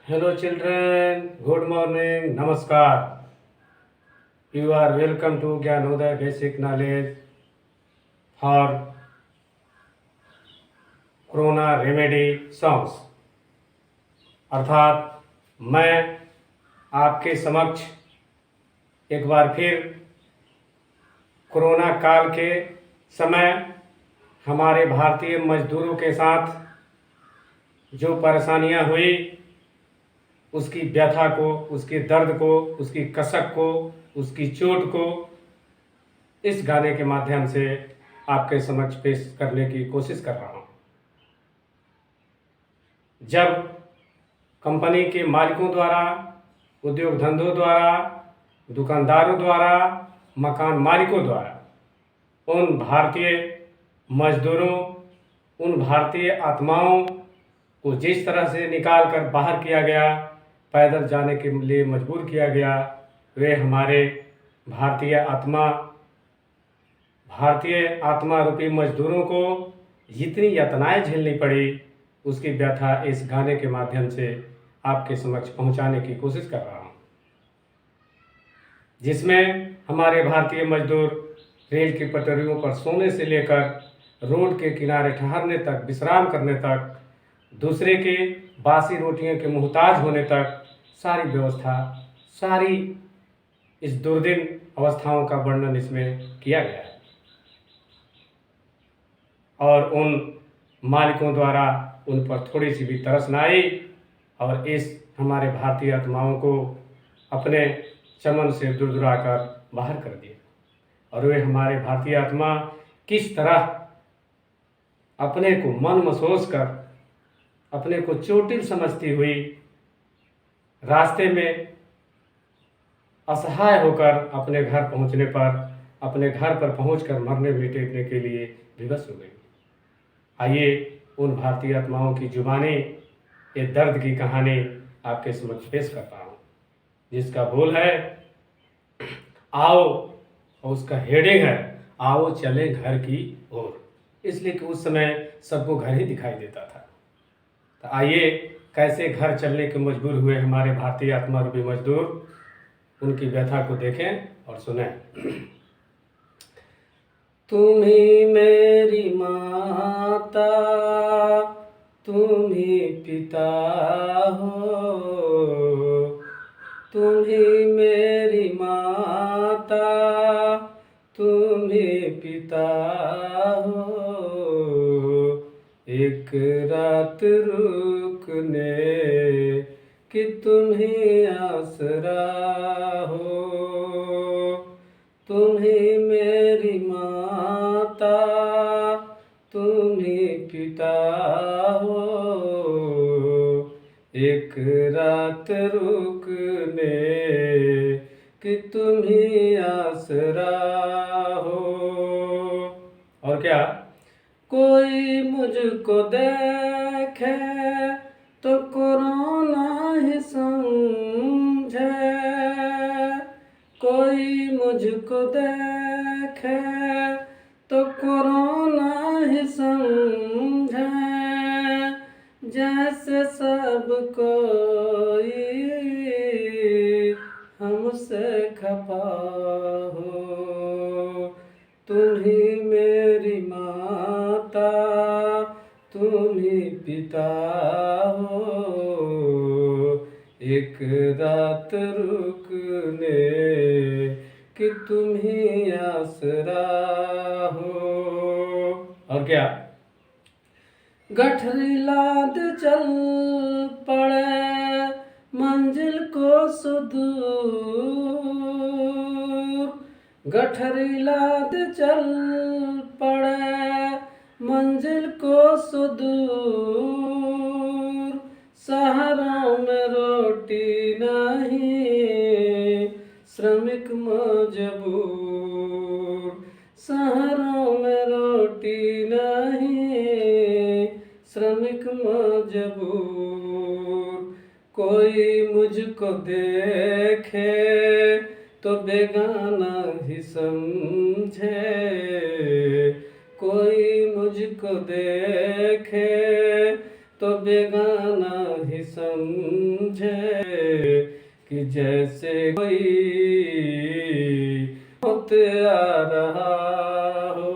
Hello children, good morning, namaskar. You are welcome to Gyanoday Basic Knowledge for Corona Remedy Songs. अर्थात मैं आपके समक्ष एक बार फिर कोरोना काल के समय हमारे भारतीय मजदूरों के साथ जो परेशानियां हुई उसकी व्यथा को, उसके दर्द को, उसकी कसक को, उसकी चोट को इस गाने के माध्यम से आपके समक्ष पेश करने की कोशिश कर रहा हूँ। जब कंपनी के मालिकों द्वारा, उद्योग धंधों द्वारा, दुकानदारों द्वारा, मकान मालिकों द्वारा उन भारतीय मजदूरों, उन भारतीय आत्माओं को जिस तरह से निकाल कर बाहर किया गया, पैदल जाने के लिए मजबूर किया गया, वे हमारे भारतीय आत्मा रूपी मजदूरों को जितनी यातनाएं झेलनी पड़ी उसकी व्यथा इस गाने के माध्यम से आपके समक्ष पहुंचाने की कोशिश कर रहा हूं, जिसमें हमारे भारतीय मजदूर रेल की पटरियों पर सोने से लेकर रोड के किनारे ठहरने तक, विश्राम करने तक, दूसरे के बासी रोटियों के मुहताज होने तक सारी व्यवस्था, सारी इस दुर्दिन अवस्थाओं का वर्णन इसमें किया गया है। और उन मालिकों द्वारा उन पर थोड़ी सी भी तरस न आई और इस हमारे भारतीय आत्माओं को अपने चमन से दुरदुरा कर बाहर कर दिया। और वे हमारे भारतीय आत्मा किस तरह अपने को मन महसूस कर, अपने को चोटिल समझती हुई रास्ते में असहाय होकर अपने घर पहुंचने पर, अपने घर पर पहुंचकर मरने मिटने के लिए विवश हो गई। आइए उन भारतीय आत्माओं की जुबानी, ये दर्द की कहानी आपके समक्ष पेश करता हूँ, जिसका बोल है आओ, और उसका हेडिंग है आओ चले घर की ओर। इसलिए कि उस समय सबको घर ही दिखाई देता था। तो आइए कैसे घर चलने के मजबूर हुए हमारे भारतीय आत्मा रूपी मजदूर, उनकी व्यथा को देखें और सुनें। तुम्ही मेरी माता, तुम्ही पिता हो, तुम्ही मेरी माता, तुम्ही पिता हो, एक रात रुकने कि तुम्ही आसरा हो, तुम्ही मेरी माता, तुम्ही पिता हो, एक रात रुकने कि तुम्ही आसरा हो। और क्या, कोई मुझको देखे तो कोरोना ही समझे, कोई मुझको देखे तो कोरोना ही समझे, जैसे सब कोई हमसे खफा हो, तुम्ही मेरी माता, तुम्ही पिता हो, एक रात रुकने कि तुम्ही आसरा हो। और क्या, गठरी लाद चल पड़े मंजिल को सुदूर, गठरी लाद चल पड़े मंजिल को सुदूर, शहरों में रोटी नहीं श्रमिक मजबूर, शहरों में रोटी नहीं श्रमिक मजबूर, कोई मुझको देखे तो बेगाना ही समझे, कोई मुझको देखे तो बेगाना ही समझे, समझे कि जैसे कोई मौत आ रहा हो।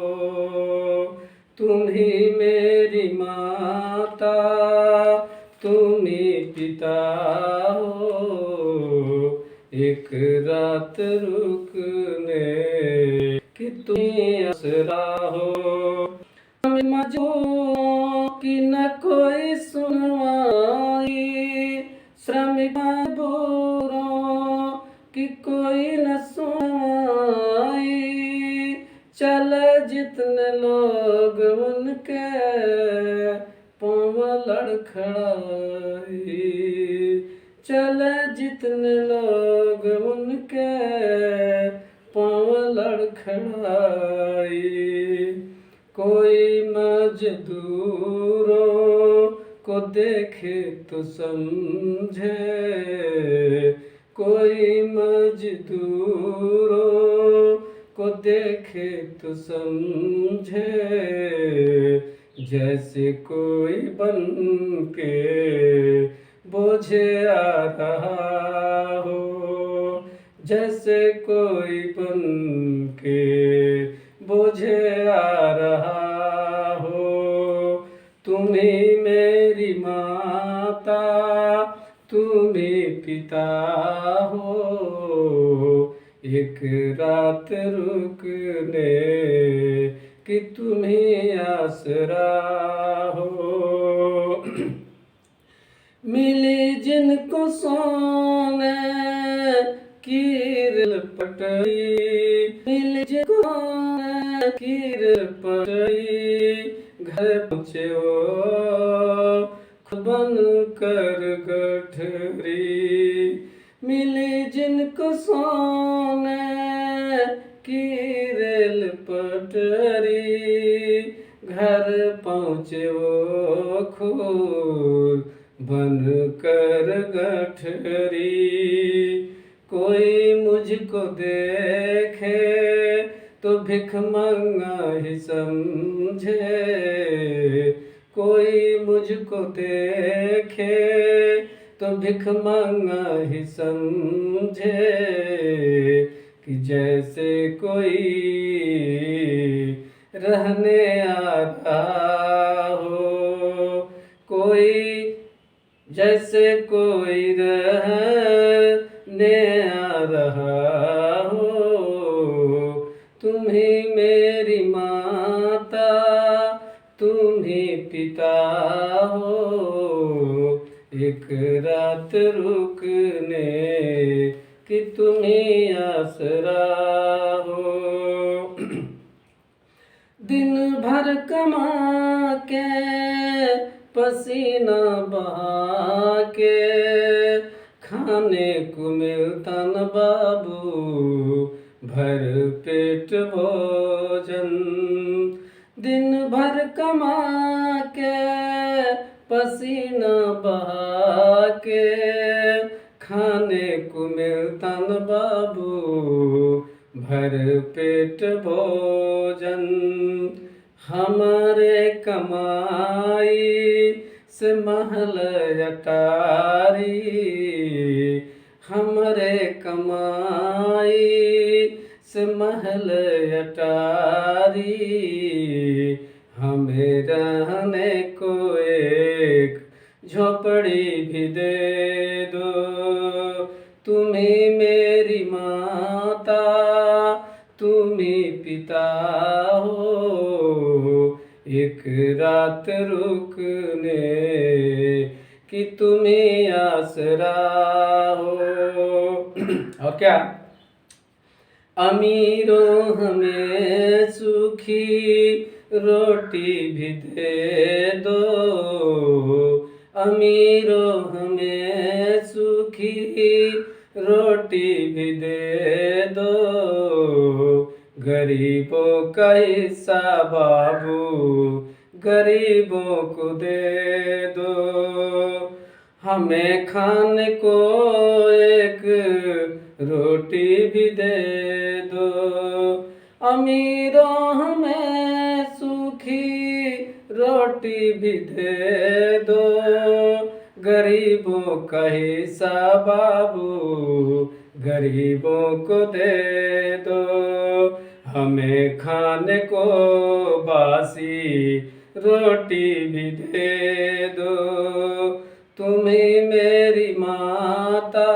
तुम ही मेरी माता, तुम ही पिता हो, एक रात रुकने कि तुम आसरा हो। मजबूरों की न कोई सुनवाई, श्रमिक मजबूरों की कोई न सुनवाई। चले जितने लोग उनके पाँव लड़खड़ाई, चले जितने लोग उनके पाँव लड़खड़ाई। कोई मजदूरों को देखे तो समझे, कोई मजदूरों को देखे तो समझे, जैसे कोई बन के बोझे आ रहा हो, जैसे कोई बन के बोझे आ रहा हो। तुम ही मेरी माता, तुम ही पिता हो, एक रात रुकने कि तुम ही आसरा हो। मिली जिनको सोने की पटरी, मिली जिनको कीर पटरी, घर पहुँचे वो बन कर गठरी। मिली जिनको सोने की रेल पटरी, घर पहुँचे वो खुद बन कर गठरी। कोई मुझको देखे तो भिख मंगा ही समझे, कोई मुझको देखे तो भिख मंगा ही समझे, कि जैसे कोई रहने आ रहा हो, कोई जैसे कोई रहने आ रहा हो। तुम ही मेरी माता, तुम ही पिता हो, एक रात रुकने कि तुम ही आसरा हो। दिन भर कमा के पसीना बहा के, खाने को मिलता न बाबू भर पेट भोजन। दिन भर कमा के पसीना बहा के, खाने को मिलता न बाबू भर पेट भोजन। हमारे कमाई से महल अटारी, हमारे कमाई से महल अटारी। हमें रहने को एक झोपड़ी भी दे दो। तुम ही मेरी माता, तुम ही पिता हो, एक रात रुकने कि तुम ही आसरा हो। और क्या, अमीरों हमें सूखी रोटी भी दे दो, अमीरों हमें सूखी रोटी भी दे दो। गरीबों का हिस्सा बाबू गरीबों को दे दो। हमें खाने को एक रोटी भी दे दो। अमीरों हमें सूखी रोटी भी दे दो। गरीबों का हिस्सा बाबू गरीबों को दे दो, हमें खाने को बासी रोटी भी दे दो। तुम ही मेरी माता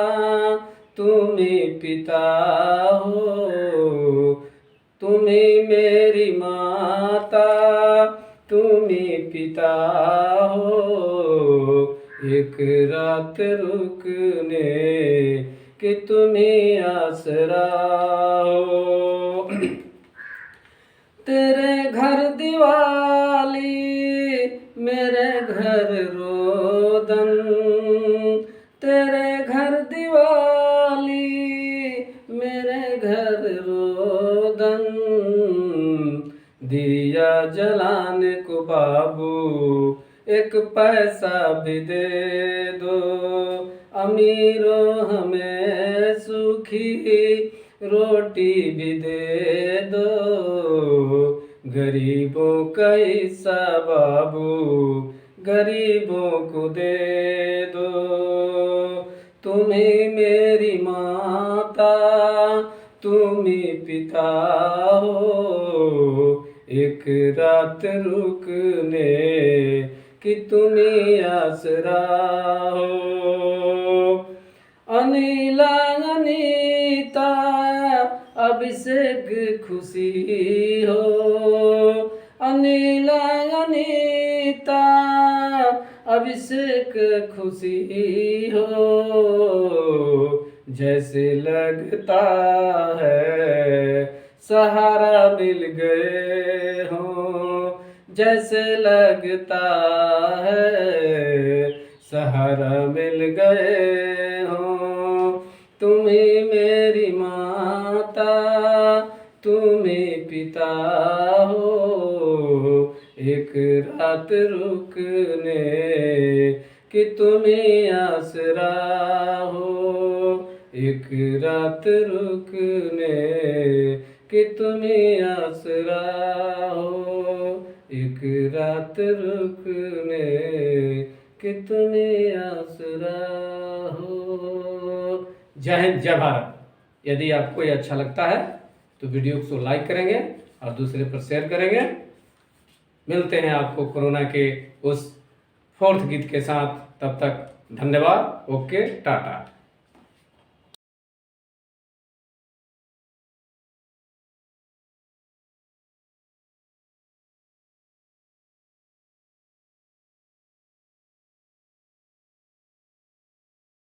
तुम ही पिता हो, तुम ही मेरी माता तुम ही पिता हो, एक रात रुकने कि तुम ही आसरा हो। तेरे घर दिवाली मेरे घर रोदन, तेरे घर दिवाली मेरे घर रोदन, दिया जलाने को बाबू एक पैसा भी दे दो, अमीरों हमें सूखी रोटी भी दे दो, गरीबों का हिस्सा बाबू गरीबों को दे दो। तुम ही मेरी माता तुम ही पिता हो, एक रात रुकने कि तुम ही आसरा हो। अनिला अनीता अभिषेक खुशी हो, अनिला अनीता अभिषेक खुशी हो, जैसे लगता है सहारा मिल गए हो, जैसे लगता है सहारा मिल गए हो। तुम ही मेरी माता तुम ही पिता हो, एक रात रुकने कि तुम ही आसरा हो, एक रात रुकने कि तुम ही आसरा हो, एक रात रुकने कि तुम ही आसरा हो। जय हिंद जय भारत। यदि आपको ये अच्छा लगता है तो वीडियो को लाइक करेंगे और दूसरे पर शेयर करेंगे। मिलते हैं आपको कोरोना के उस 4th गीत के साथ, तब तक धन्यवाद। ओके, टाटा।